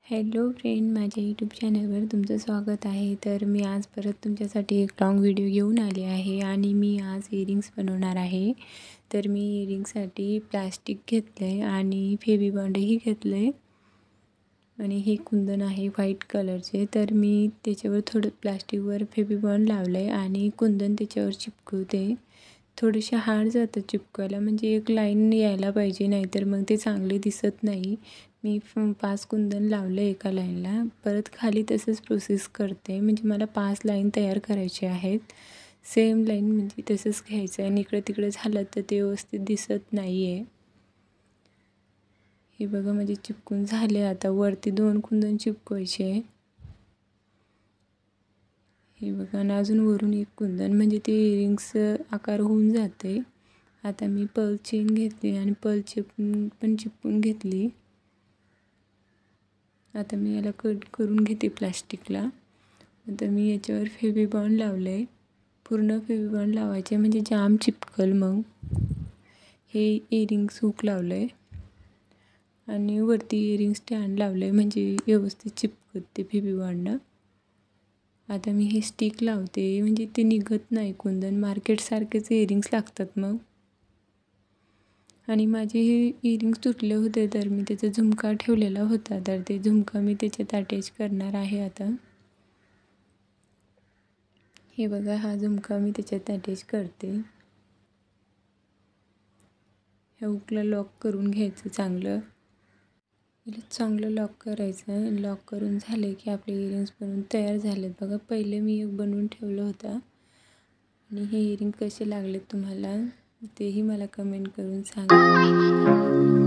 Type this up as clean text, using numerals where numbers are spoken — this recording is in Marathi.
हॅलो फ्रेंड, माझ्या यूट्यूब चॅनलवर तुमचं स्वागत आहे. तर मी आज परत तुमच्यासाठी एक लॉंग व्हिडिओ घेऊन आले आहे आणि मी आज इयरिंग्स बनवणार आहे. तर मी इयरिंगसाठी प्लास्टिक घेतलं आहे आणि फेविबॉन्डही घेतलं आहे आणि हे कुंदन आहे व्हाईट कलरचे. तर मी त्याच्यावर थोडं प्लास्टिकवर फेविबॉन्ड लावलं आहे आणि कुंदन त्याच्यावर चिपकवते. थोडेसे हार्ड जातं चिपकवायला, म्हणजे एक लाईन यायला पाहिजे, नाहीतर मग ते चांगले दिसत नाही. मी 5 कुंदन लावले एका लाईनला. परत खाली तसंच प्रोसेस करते, म्हणजे मला 5 लाईन तयार करायचे आहेत. सेम लाईन म्हणजे तसंच घ्यायचं आहे आणि इकडे तिकडे झालं तर ते व्यवस्थित दिसत नाही आहे. हे बघा, म्हणजे चिपकून झाले. आता वरती 2 कुंदन चिपकवायचे. हे बघा, आणि अजून वरून एक कुंदन, म्हणजे ते इयरिंग्स आकार होऊन जाते. आता मी पर्ल चेन घेतली आणि पर्ल चेन पण चिपकून घेतली. आता मी याला कट करून घेते प्लास्टिकला. आता मी याच्यावर फेविबॉन्ड लावलं आहे. पूर्ण फेविबॉन्ड लावायचे, म्हणजे जाम चिपकल. मग हे इयरिंग्स हुक लावलं आहे आणि वरती इयरिंग स्टँड लावलं आहे, म्हणजे व्यवस्थित चिपकते फेविबॉन्डनं. आता मी हे स्टिक लावते, म्हणजे ते निघत नाही कुंदन. मार्केटसारखेच इयरिंग्स लागतात मग. आणि माझे हे इयरिंग्स तुटले होते, तर मी त्याचा झुमका ठेवलेला होता, तर ते झुमका मी त्याच्यात अटॅच करणार आहे. आता हे बघा, हा झुमका मी त्याच्यात अटॅच करते. ह्या हुकला लॉक करून घ्यायचं चांगलं. चांगलं लॉक करायचं. लॉक करून झाले की आपले इयरिंग्स बनवून तयार झालेत. बघा, पहिले मी एक बनवून ठेवलं होतं आणि हे इयरिंग कसे लागले तुम्हाला तेही मला कमेंट करून सांगा.